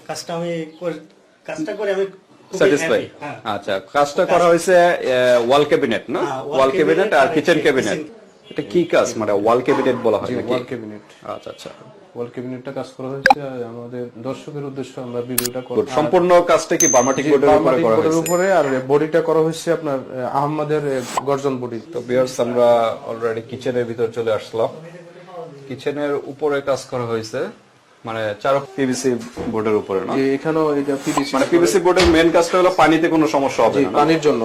কাজটা আমি কাজটা করে আমি স্যাটিসফাই। আচ্ছা, কাজটা করা হয়েছে ওয়াল ক্যাবিনেট না? ওয়াল ক্যাবিনেট আর কিচেন ক্যাবিনেট। এটা কি কাজ, মানে ওয়াল ক্যাবিনেট বলা হয় নাকি? ওয়াল ক্যাবিনেট। আচ্ছা আচ্ছা, ওয়াল ক্যাবিনেটটা কাজ করা হয়েছে আমাদের দর্শকের উদ্দেশ্যে আমরা ভিডিওটা করব। সম্পূর্ণ কাজটা কি বার্মাটিক বোর্ডের উপরে করা হয়েছে? উপরে, আর বডিটা করা হয়েছে আপনার আহমদের গর্জন বডি। তো ভিউয়ার্স, আমরা অলরেডি কিচেনের ভিতর চলে আসলাম। কিচেনের উপরে কাজ করা হয়েছে, মানে চার পিভিসি বোর্ডের উপরে না? এখানেও এটা পিভিসি, মানে পিভিসি বোর্ডের মেইন কাজটা হলো পানিতে কোনো সমস্যা হবে না। পানির জন্য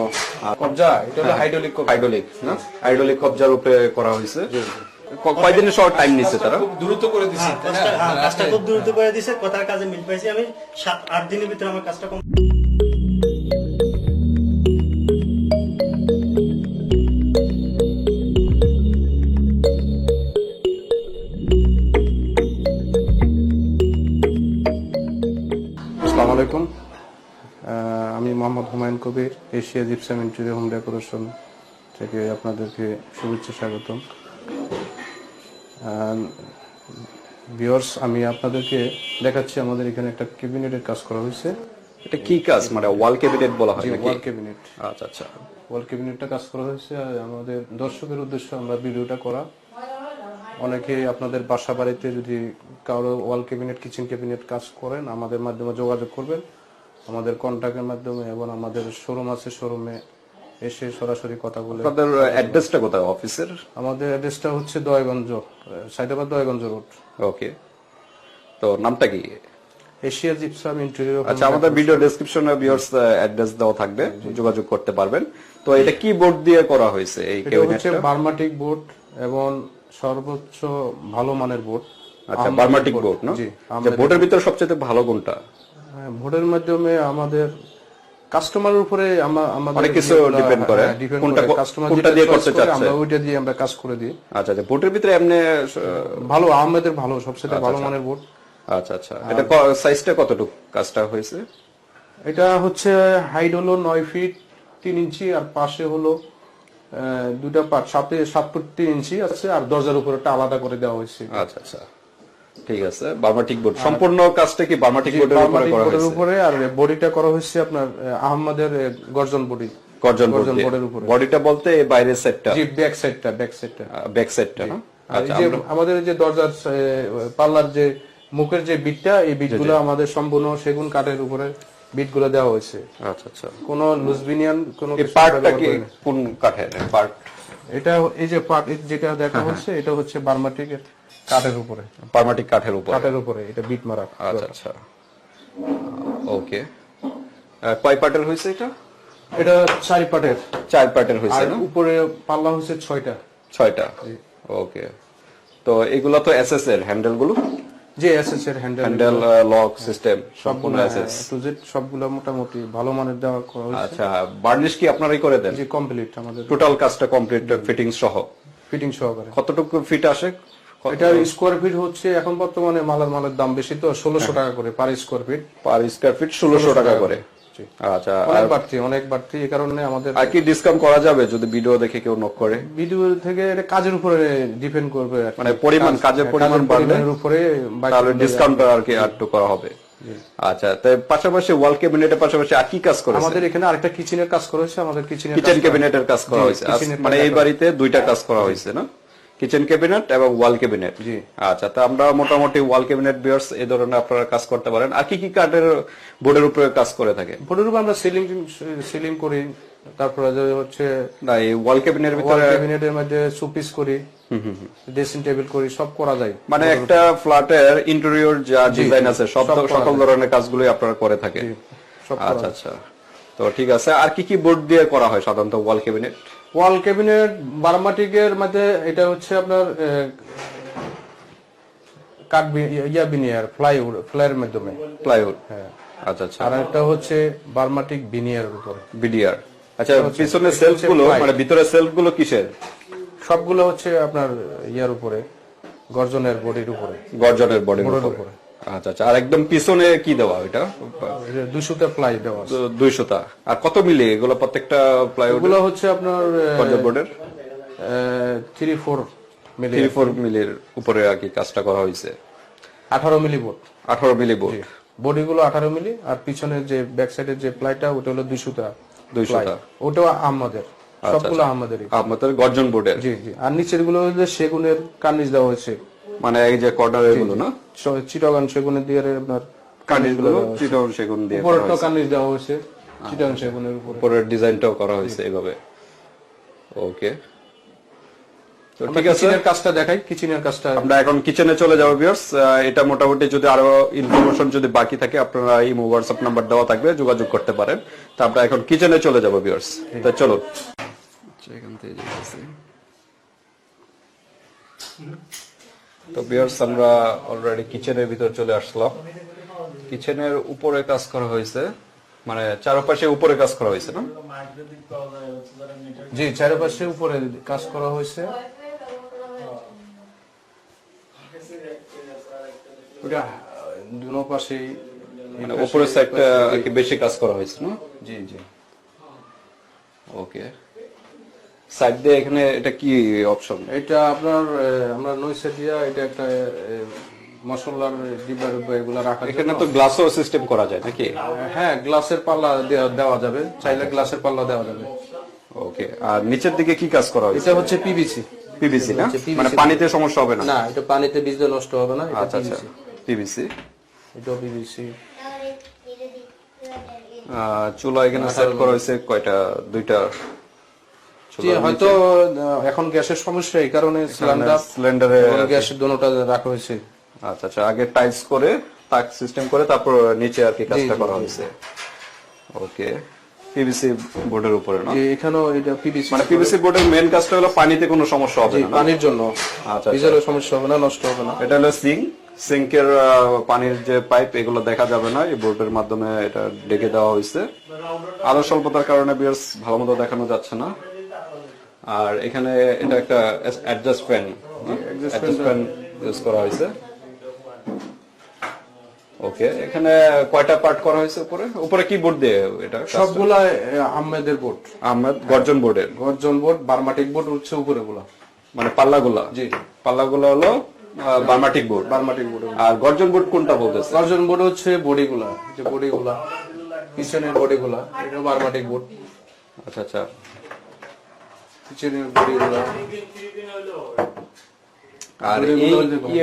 কবজা, এটা হলো হাইড্রোলিক না? হাইড্রোলিক কবজার উপরে করা হয়েছে। কয়দিনের শর্ট টাইম নিচ্ছে তারা? দ্রুত করে দিচ্ছে। কাজটা খুব দ্রুত করে দিছে, কথার কাজে মিল পাইছি আমি। 7-8 দিনের ভিতরে আমার কাজটা আসসালামু আলাইকুম, আমি Mohammad Humayun Kabir, Asia gypsum interior home decoration থেকে আপনাদেরকে শুভেচ্ছা স্বাগতম। ভিউয়ার্স, আমি আপনাদেরকে দেখাচ্ছি আমাদের এখানে একটা ক্যাবিনেটের কাজ করা হয়েছে। এটা কি কাজ, মানে ওয়াল ক্যাবিনেট বলা হয় নাকি? ওয়াল ক্যাবিনেট। আচ্ছা আচ্ছা, ওয়াল ক্যাবিনেটটা কাজ করা হয়েছে আমাদের দর্শকের উদ্দেশ্যে আমরা ভিডিওটা করা। অনেকে আপনাদের বাসা বাড়িতে যদি কারো ওয়াল ক্যাবিনেট, কিচেন ক্যাবিনেট কাজ করেন, আমাদের মাধ্যমে যোগাযোগ করবেন, আমাদের কন্ট্যাক্টের মাধ্যমে, এবং আমাদের শোরুম আছে, শোরুমে এসে সরাসরি কথা বলে। আপনাদের অ্যাড্রেসটা কোথায় অফিসের? আমাদের অ্যাড্রেসটা হচ্ছে দয়গঞ্জ, সাইদাবাদ দয়গঞ্জ রোড। ওকে, তো নামটা কি? Asia gypsum interior. আচ্ছা, আমাদের ভিডিও ডেসক্রিপশনে ভিউয়ার্স অ্যাড্রেস দেওয়া থাকবে, যোগাযোগ করতে পারবেন। তো এটা কি বোর্ড দিয়ে করা হয়েছে এই ক্যাবিনেটটা? হচ্ছে ক্যাবিনেটটা বার্মাটিক বোর্ড এবং সর্বোচ্চ ভালো মানের বোর্ড। আচ্ছা, বার্মাটিক বোর্ড না? জি। বোর্ডের ভিতর সবচেয়ে ভালো কোনটা? বোর্ডের মাধ্যমে আমাদের কাস্টমারের উপরে আমাদের অনেক কিছু ডিপেন্ড করে, কোনটা দিয়ে করতে চাচ্ছে আমরা ওইটা দিয়ে আমরা কাজ করে দিই। আচ্ছা আচ্ছা, বোর্ডের ভিতরে এমনি ভালো, আহমেদের ভালো, সবচেয়ে ভালো মানের বোর্ড। আচ্ছা আচ্ছা, এটা সাইজটা কতটুকু কাজটা হয়েছে? এটা হচ্ছে হাইট হলো 9 ফিট 3 ইঞ্চি, আর পাশে হলো দুটা পার্ট 7 ফুট 3 ইঞ্চি আছে, আর দরজার উপরটা আলাদা করে দেওয়া হয়েছে। আচ্ছা আচ্ছা, ঠিক আছে। বার্মাটিক বোর্ড, সম্পূর্ণ কাজটা কি বার্মাটিক বোর্ডের উপরে করা হয়েছে? উপরে, আর বডিটা করা হয়েছে আপনার আহমদের গর্জন বডি। গর্জন বোর্ডের উপরে। বডিটা বলতে এই বাইরের সাইডটা? জি, ব্যাক সাইডটা। ব্যাক সাইডটা না? আচ্ছা, আমাদের যে দরজার পাল্লার যে মুখের যে বিটটা, এই বিটগুলো আমাদের সম্পূর্ণ সেগুন কাঠের উপরে বিটগুলো দেওয়া হয়েছে। আচ্ছা আচ্ছা, কোন লুজবিনিয়ান কোন পার্টটা কি কোন কাঠের পার্ট? এটা এই যে পার্ট যেটা দেখা হচ্ছে, এটা হচ্ছে বার্মাটিক কাঠের উপরে। বার্মাটিক কাঠের উপরে এটা বিট মারা। আচ্ছা আচ্ছা, ওকে। কয় পার্টের হয়েছে এটা? এটা 4 পার্টের। 4 পার্টের হয়েছে না? উপরে পাল্লা হচ্ছে 6টা। ওকে, তো এগুলো তো এসএস এর হ্যান্ডেল গুলো? যে এসএস এর হ্যান্ডেল, লক সিস্টেম সবগুলো এসএস টু জেড সবগুলো মোটামুটি ভালো মানের দেওয়া করা হয়েছে। আচ্ছা, বার্নিশ কি আপনারাই করে দেন? জি, কমপ্লিট আমাদের টোটাল কাজটা কমপ্লিট, ফিটিং ফিটিং সহকারে। কতটুকু ফিট আসে? এটা স্কয়ার ফিট হচ্ছে এখন বর্তমানে মালের দাম বেশি, তো 1600 টাকা করে পার স্কয়ার ফিট। 1600 টাকা করে। আচ্ছা, অনেক বাড়তি। এই কারণে আমাদের আর কি ডিসকাউন্ট করা যাবে যদি ভিডিও দেখে কেউ নক করে? ভিডিও থেকে এটা কাজের উপরে ডিপেন্ড করবে, মানে পরিমাণ, কাজের পরিমাণ বাড়লে উপরে তাহলে ডিসকাউন্ট আর কি একটু করা হবে। আচ্ছা, তাই পাশাপাশি ওয়াল ক্যাবিনেটের পাশাপাশি আর কি কাজ করেছে? আমাদের এখানে আরেকটা কিচেনের কাজ করা হয়েছে। আমাদের কিচেন ক্যাবিনেটের কাজ করা হয়েছে, মানে এই বাড়িতে 2টা কাজ করা হয়েছে না? কিচেন ক্যাবিনেট এবং ওয়াল ক্যাবিনেট। জি। আচ্ছা, তা আমরা মোটামুটি ওয়াল ক্যাবিনেট ভিউয়ার্স এই ধরনের আপনারা কাজ করতে পারেন। আর কি কি কাঠের বোর্ডের উপরে কাজ করে থাকে? বোর্ডের উপরে আমরা সিলিং করি, তারপরে হচ্ছে না, এই ওয়াল ক্যাবিনেটের ভিতরে ক্যাবিনেটের মধ্যে সুপিস করি, ড্রেসিং টেবিল করি, সব করা যায়। মানে একটা ফ্ল্যাটের ইন্টেরিয়র যা ডিজাইন আছে সকল ধরনের কাজগুলোই আপনারা করে থাকেন? আচ্ছা আচ্ছা, তো ঠিক আছে। আর কি কি বোর্ড দিয়ে করা হয় সাধারণত ওয়াল ক্যাবিনেট? ওয়াল ক্যাবিনেট বার্মাটিকের মধ্যে এটা হচ্ছে আপনার কাঠ বিনিয়ার, ফ্লাইয়ের মাধ্যমে প্লাইউড। হ্যাঁ, আচ্ছা আচ্ছা। আর একটা হচ্ছে বার্মাটিক বিনিয়ারের উপরে। বিডিআর। আচ্ছা, পিছনের সেলফ গুলো, মানে ভিতরের সেলফ গুলো কিসের? সবগুলো হচ্ছে আপনার ইয়ার উপরে, গর্জনের বডির উপরে। গর্জনের বডির উপরে। আচ্ছা আচ্ছা, আর একদম পিছনে কি দেওয়া ওইটা? 200টা প্লাই দেওয়া। 200টা। আর কত মিলি এগুলো প্রত্যেকটা প্লাইউড? এগুলো হচ্ছে আপনার গর্জন বোর্ডের 3-4 মিলি। 3-4 মিলির উপরে আর কি কাজটা করা হয়েছে। 18 মিলি বোর্ড। 18 মিলি বোর্ড। বডিগুলো 18 মিলি, আর পিছনের যে ব্যাক সাইডের যে প্লাইটা ওটা হলো 200টা 200টা। ওটাও আমাদের, সবগুলো আমাদেরই। আপনাদের গর্জন বোর্ডের, জি জি। আর নিচের গুলো হচ্ছে সেগুনের কার্নিশ দেওয়া হয়েছে, মানে এই যে কর্নারের গুলো না, চিটাগাং সেগুনের দিয়ে আপনার কার্নিশ গুলো চিটাগং সেগুন দিয়ে করা উপরেরটা হয়েছে। কার্নিশ দেওয়া হয়েছে চিটাগাং সেগুনের উপরে। উপরের ডিজাইনটাও করা হয়েছে এইভাবে। ওকে, তো ঠিক আছে, কিচেনের কাজটা দেখাই। কিচেনের কাজটা আমরা এখন কিচেনে চলে যাবো ভিউয়ার্স। এটা মোটামুটি যদি আরো ইনফরমেশন যদি বাকি থাকে আপনারা এই হোয়াটসঅ্যাপ নাম্বার দেওয়া থাকবে, যোগাযোগ করতে পারেন। তো আমরা এখন কিচেনে চলে যাবো ভিউয়ার্স, তো চলো এখান থেকে যেতেছি। তো ভিউয়ার্স আমরা অলরেডি কিচেনের ভিতর চলে আসলাম। কিচেনের উপরে কাজ করা হয়েছে, মানে চারপাশে উপরে কাজ করা হয়েছে না? জি, চারপাশে উপরে কাজ করা হয়েছে। ওটা দুনো পাশেই, মানে উপরের সাইডটা আর কি বেশি কাজ করা হয়েছে না? জি জি। ওকে, সাইড দিয়ে এখানে এটা কি অপশন? এটা আপনার আমরা নইসে দিয়া এটা একটা মশলার ডিব্বা এগুলা রাখা যায়। এখানে তো গ্লাসও সিস্টেম করা যায় নাকি? হ্যাঁ, গ্লাসের পাল্লা দেওয়া যাবে, চাইলে গ্লাসের পাল্লা দেওয়া যাবে। ওকে, আর নিচের দিকে কি কাজ করা হয়েছে? এটা হচ্ছে পিভিসি। পিভিসি না, PVC মানে পানিতে সমস্যা হবে না? না, এটা পানিতে ভিজলে নষ্ট হবে না। এটা আচ্ছা আচ্ছা, পিভিসি। পিভিসি। এটা পিভিসি। চুলা এখানে সেট করা হয়েছে কয়টা? দুইটা। জি, হয়তো এখন গ্যাসের সমস্যা, এই কারণে সিলিন্ডারে গ্যাসের দোনোটা রাখা হয়েছে। আচ্ছা আচ্ছা, আগে টাইলস করে তাক সিস্টেম করে তারপর নিচে আর কি কাজটা করা হয়েছে। ওকে, পিভিসি বোর্ডের উপরে না? যে এখানেও এটা পিভিসি, মানে পিভিসি বোর্ডের মেইন কাজটা হলো পানিতে কোনো সমস্যা হবে না? পানির জন্য। আচ্ছা, ভিজলে সমস্যা হবে না, নষ্ট হবে না। এটা হলো সিঙ্কের পানির যে পাইপ, এগুলো দেখা যাবে না, এই বোর্ডের মাধ্যমে এটা ডেকে দেওয়া হয়েছে। আলো স্বল্পতার কারণে বিয়ার্স ভালো মতো দেখানো যাচ্ছে না। আর এখানে এটা একটা অ্যাডজাস্ট ফ্যান ইউজ করা হয়েছে। ওকে, এখানে কয়টা পার্ট করা হয়েছে? উপরে উপরে কি বোর্ড দিয়ে এটা? সবগুলা আহমেদের বোর্ড, আহমেদ গর্জন বোর্ডের। গর্জন বোর্ড, বার্মাটিক বোর্ড হচ্ছে উপরে গুলা, মানে পাল্লাগুলা? জি, পাল্লাগুলো হলো বার্মাটিক বোর্ড। বার্মাটিক বোর্ড। আর গর্জন বোর্ড কোনটা বলতেছে? গর্জন বোর্ড হচ্ছে বডিগুলা, যে বডিগুলা কিচেনের বডিগুলা, এটা বার্মাটিক বোর্ড। আচ্ছা আচ্ছা, কিচেনের বডিগুলা। আর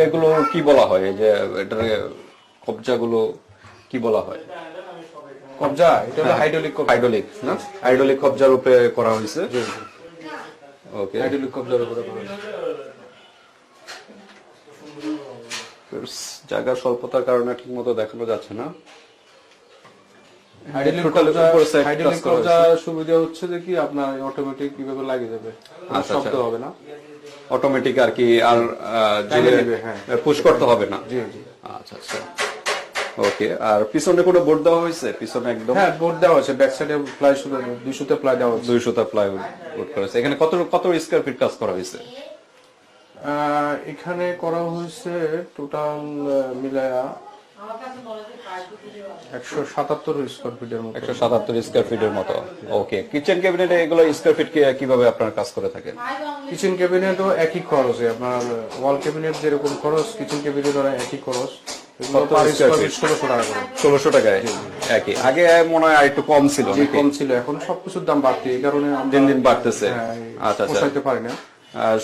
এগুলো কি বলা হয়? এই যে এটার কবজাগুলো কি বলা হয়? কবজা, এটা হলো হাইড্রোলিক কবজা। হাইড্রোলিক না? হাইড্রোলিক কবজার উপরে করা হয়েছে। ওকে, হাইড্রোলিক কবজার উপরে করা হয়েছে। জায়গার স্বল্পতার কারণে ঠিক মতো দেখানো যাচ্ছে না। হাইড্রোলিক কবজা সুবিধা হচ্ছে যে কি আপনার অটোমেটিক কিভাবে লাগিয়ে যাবে, শব্দ হবে না, অটোমেটিক আর কি, আর পুশ করতে হবে না। জি জি। আচ্ছা আচ্ছা, ওকে। আর পিছনে কোনো বোর্ড দেওয়া হয়েছে? পিছনে একদম হ্যাঁ, বোর্ড দেওয়া আছে, ব্যাক সাইডে প্লাই 200 তে প্লাই দেওয়া আছে। 200টা প্লাই বোর্ড করা হয়েছে। এখানে কত স্কয়ার ফিট কাজ করা হয়েছে? এখানে করা হয়েছে টোটাল মিলায়া 177 স্কয়ার ফিটের মতো। 177 স্কয়ার ফিটের মতো। ওকে, কিচেন ক্যাবিনেটে এগুলো স্কয়ার ফিট কিভাবে আপনারা কাজ করে থাকেন? কিচেন ক্যাবিনেটও একই খরচ, আপনার ওয়াল ক্যাবিনেট যেরকম খরচ, কিচেন ক্যাবিনেট একই খরচ। 1600 টাকায় একই। আগে মনে হয় আরেকটু কম ছিল। কম ছিল, এখন সবকিছুর দাম বাড়তি, এই কারণে দিন দিন বাড়তেছে। আচ্ছা আচ্ছা, পোষাইতে পারি না।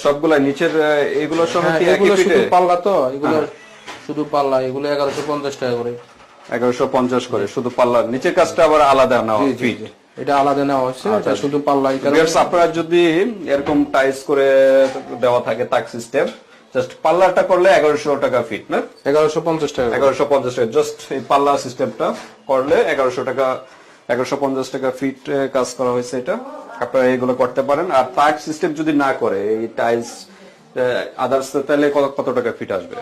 সবগুলা নিচের এগুলো সহ কি একই এগুলো ফিটে? শুধু পাল্লা, তো এগুলো শুধু পাল্লা, এগুলো 1150 টাকা করে। 1150 করে শুধু পাল্লা, নিচের কাজটা আবার আলাদা নেওয়া ফিট? এটা আলাদা নেওয়া হচ্ছে, এটা শুধু পাল্লা। আপনারা যদি এরকম টাইলস করে দেওয়া থাকে তাক সিস্টেম, জাস্ট পাল্লাটা করলে 1100 টাকা ফিট না? 1150 টাকা। 1150 টাকা জাস্ট এই পাল্লা সিস্টেমটা করলে 1100 টাকা, 1150 টাকা ফিট কাজ করা হয়েছে। এটা আপনারা এগুলো করতে পারেন। আর তাক সিস্টেম যদি না করে এই টাইলস আদার্স, তাহলে কত টাকা ফিট আসবে?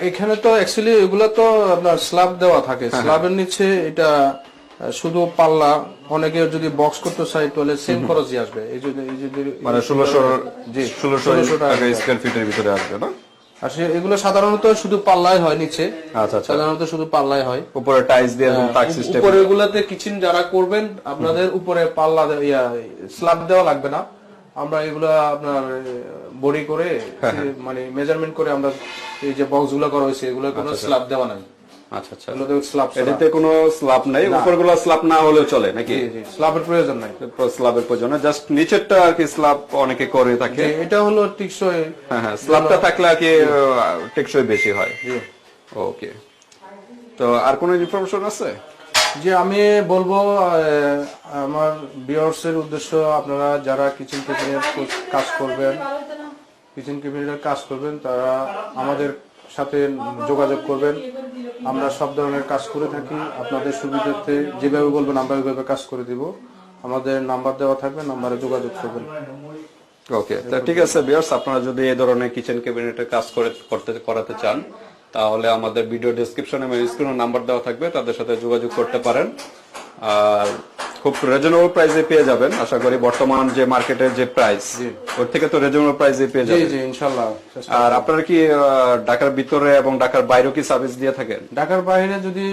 এখানে তো অ্যাকচুয়ালি এগুলো তো আপনার স্ল্যাব দেওয়া থাকে, স্ল্যাবের নিচে এটা শুধু পাল্লা। অনেকে যদি বক্স করতে চাই তাহলে সেম খরচই আসবে। এই যদি মানে 1600 টাকা স্কয়ার ফিটের ভিতরে আসবে না? আর এগুলো সাধারণত শুধু পাল্লাই হয় নিচে। আচ্ছা আচ্ছা, সাধারণত শুধু পাল্লাই হয়, উপরে টাইলস দিয়ে তাক সিস্টেম। উপরে এগুলাতে কিচেন যারা করবেন আপনাদের উপরে পাল্লা স্ল্যাব দেওয়া লাগবে না। আমরা এগুলা আপনার বডি করে মানে মেজারমেন্ট করে আমরা এই যে বক্স গুলা করা হয়েছে, এগুলো কোনো স্ল্যাব দেওয়া নাই। আচ্ছা আচ্ছা, এগুলোতে স্ল্যাব এটাতে কোনো স্ল্যাব নাই, উপরগুলো স্ল্যাব না হলেও চলে নাকি? স্ল্যাবের প্রয়োজন নাই, স্ল্যাবের প্রয়োজন জাস্ট নিচেরটা আর কি স্ল্যাব অনেকে করে থাকে। এটা হলো টিকসই। হ্যাঁ হ্যাঁ, স্ল্যাবটা থাকলে আর কি টেকসই বেশি হয়। ওকে, তো আর কোনো ইনফরমেশন আছে? যে আমি বলবো আমার ভিউয়ার্স এর উদ্দেশ্য, আপনারা যারা কিচেন ক্যাবিনেট কাজ করবেন, কিচেন ক্যাবিনেটের কাজ করবেন, তারা আমাদের সাথে যোগাযোগ করবেন। আমরা সব ধরনের কাজ করে থাকি, আপনাদের সুবিধার্থে যেভাবে বলবেন আমরা ওইভাবে কাজ করে দিব। আমাদের নাম্বার দেওয়া থাকবে, নাম্বারে যোগাযোগ করবেন। ওকে, তো ঠিক আছে ভিউয়ার্স, আপনারা যদি এই ধরনের কিচেন ক্যাবিনেটের কাজ করাতে চান, তাহলে আমাদের ভিডিও ডেসক্রিপশনে এবং স্ক্রিনে নাম্বার দেওয়া থাকবে, তাদের সাথে যোগাযোগ করতে পারেন। আর খুব রিজনেবল প্রাইসে পেয়ে যাবেন আশা করি। বর্তমান যে মার্কেটের যে প্রাইস, ওর থেকে তো রিজনেবল প্রাইসে পেয়ে জি যাবেন। জি ইনশাআল্লাহ। আর আপনারা কি ঢাকার ভিতরে এবং ঢাকার বাইরেও কি সার্ভিস দিয়ে থাকেন? ঢাকার বাইরে যদি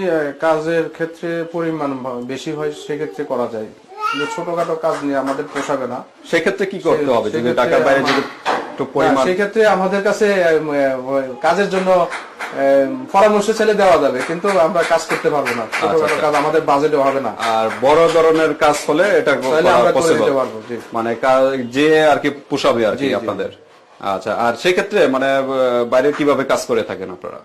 কাজের ক্ষেত্রে পরিমাণ বেশি হয় সেক্ষেত্রে করা যায়, কিন্তু ছোটখাটো কাজ নিয়ে আমাদের পোষাবে না। সেক্ষেত্রে কি করতে হবে যদি ঢাকার বাইরে যদি একটু পরিমাণ? সেক্ষেত্রে আমাদের কাছে কাজের জন্য পরামর্শ চাইলে দেওয়া যাবে, কিন্তু আমরা কাজ করতে পারবো না। ছোটখাটো কাজ আমাদের বাজেটে হবে না। আর বড় ধরনের কাজ হলে এটা তাহলে আমরা করে পসিবল, দিতে পারবো। জি, মানে যে আর কি পোষাবে আর কি আপনাদের। আচ্ছা, আর সেক্ষেত্রে মানে বাইরে কিভাবে কাজ করে থাকেন আপনারা?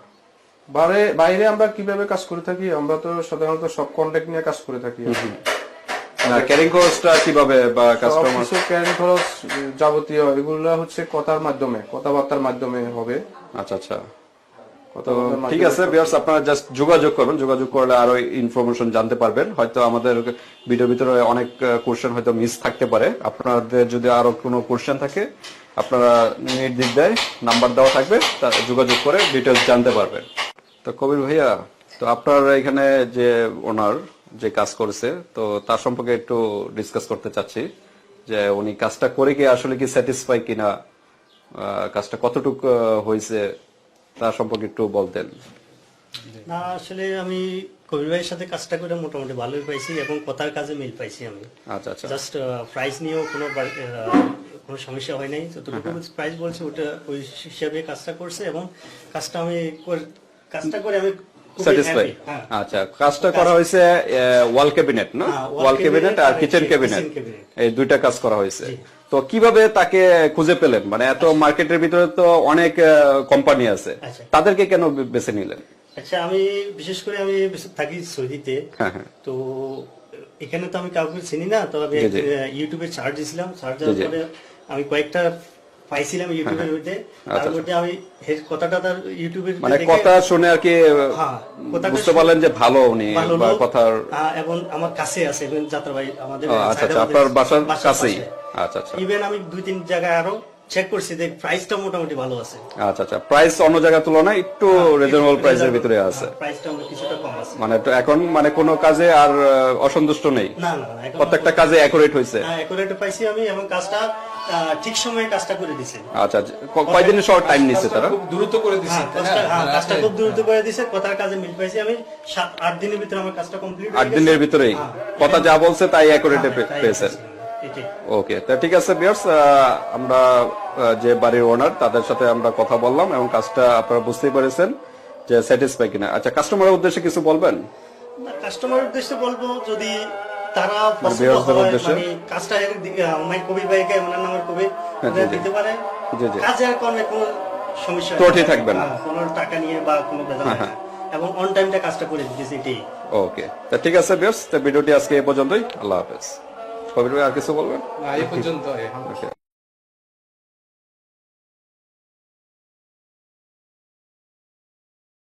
বাইরে আমরা কিভাবে কাজ করে থাকি, আমরা তো সাধারণত সব কন্ট্যাক্ট নিয়ে কাজ করে থাকি। ক্যারিং কস্টটা কিভাবে বা কাস্টমার ক্যারিং খরচ যাবতীয় এগুলো হচ্ছে কথাবার্তার মাধ্যমে হবে। আচ্ছা আচ্ছা, তো ঠিক আছে ভিউয়ার্স, আপনারা জাস্ট যোগাযোগ করবেন। যোগাযোগ করলে আরো ইনফরমেশন জানতে পারবেন। হয়তো আমাদের ভিডিওর ভিতরে অনেক কোশ্চেন হয়তো মিস থাকতে পারে। আপনাদের যদি আরো কোনো কোশ্চেন থাকে, আপনারা নির্দ্বিধায় নাম্বার দেওয়া থাকবে, যোগাযোগ করে ডিটেলস জানতে পারবেন। তো কবির ভাইয়া, তো আপনার এখানে যে ওনার যে কাজ করেছে, তো তার সম্পর্কে একটু ডিসকাস করতে চাচ্ছি, যে উনি কাজটা করে কি আসলে কি স্যাটিসফাই কিনা, কাজটা কতটুকু হয়েছে তার সম্পর্কে একটু বলতেন। না, আসলে আমি কবির ভাইয়ের সাথে কাজটা করে মোটামুটি ভালোই পাইছি এবং কথার কাজে মিল পাইছি আমি। আচ্ছা আচ্ছা, জাস্ট প্রাইস নিয়েও কোনো সমস্যা হয় নাই। যতটুকু প্রাইস বলছে ওটা ওই হিসাবে কাজটা করছে এবং কাজটা করে আমি স্যাটিসফাই। আচ্ছা, কাজটা করা হয়েছে ওয়াল ক্যাবিনেট না? ওয়াল ক্যাবিনেট আর কিচেন ক্যাবিনেট, এই দুইটা কাজ করা হয়েছে। তো কিভাবে তাকে খুঁজে পেলেন? মানে এত মার্কেটের ভিতরে তো অনেক কোম্পানি আছে, তাদেরকে কেন বেছে নিলেন? আচ্ছা, আমি বিশেষ করে আমি থাকি সৌদিতে, তো এখানে তো আমি কাউকে চিনি না। তো আমি ইউটিউবে সার্চ দিয়েছিলাম, সার্চ দেওয়ার পরে আমি কয়েকটা পাইছিলাম ইউটিউবের মধ্যে। তার মধ্যে আমি কথাটা তার ইউটিউবের মানে কথা শুনে আর কি বুঝতে পারলেন যে ভালো উনি কথার, এবং আমার কাছে আছে এবং যাত্রাবাড়ি আমাদের। আচ্ছা আচ্ছা, আপনার বাসার কাছেই। আচ্ছা আচ্ছা, ইভেন আমি 2-3 জায়গায় আরো চেক করছি, দেখ প্রাইসটা মোটামুটি ভালো আছে। আচ্ছা আচ্ছা, প্রাইস অন্য জায়গার তুলনায় একটু রিজনেবল প্রাইসের ভিতরে আছে, প্রাইসটা আমরা কিছুটা কম আছে। মানে এখন মানে কোনো কাজে আর অসন্তুষ্ট নেই, না না, প্রত্যেকটা কাজে অ্যাকুরেট হয়েছে। হ্যাঁ, অ্যাকুরেট পাইছি আমি এবং কাজটা ঠিক সময়ে কাজটা করে দিয়েছে। আচ্ছা, কয়দিনের শর্ট টাইম নিছে তারা? খুব দ্রুত করে দিছে। কাজটা খুব দ্রুত করে দিয়েছে, কথার কাজে মিল পাইছি আমি। 7-8 দিনের ভিতরে আমার কাজটা কমপ্লিট হয়ে 8 দিনের ভিতরেই কথা যা বলছে তাই অ্যাকুরেটে পেয়েছেন। এটাই। ওকে, তো ঠিক আছে ভিউয়ার্স, আমরা যে বাড়ির ওনার তাদের সাথে আমরা কথা বললাম এবং কাজটা আপনারা বুঝতেই পেরেছেন যে স্যাটিসফাই কিনা। আচ্ছা, কাস্টমারের উদ্দেশ্যে কিছু বলবেন? কাস্টমারের উদ্দেশ্যে বলবো, যদি তারা ভিউয়ার্সদের উদ্দেশ্যে কাজটা আমার কবির ভাইকে, ওনার নামের কবির দিতে পারে, কাজে আর কোনো সমস্যা ত্রুটি থাকবে না, কোনো টাকা নিয়ে বা কোনো বেজাল না, এবং অন টাইমটা কাজটা করে দিতেছে, এটাই। ওকে, তো ঠিক আছে ভিউয়ার্স, তো ভিডিওটি আজকে এই পর্যন্তই। আল্লাহ হাফেজ। কবির ভাই আর কিছু বলবেন? না, এই পর্যন্ত।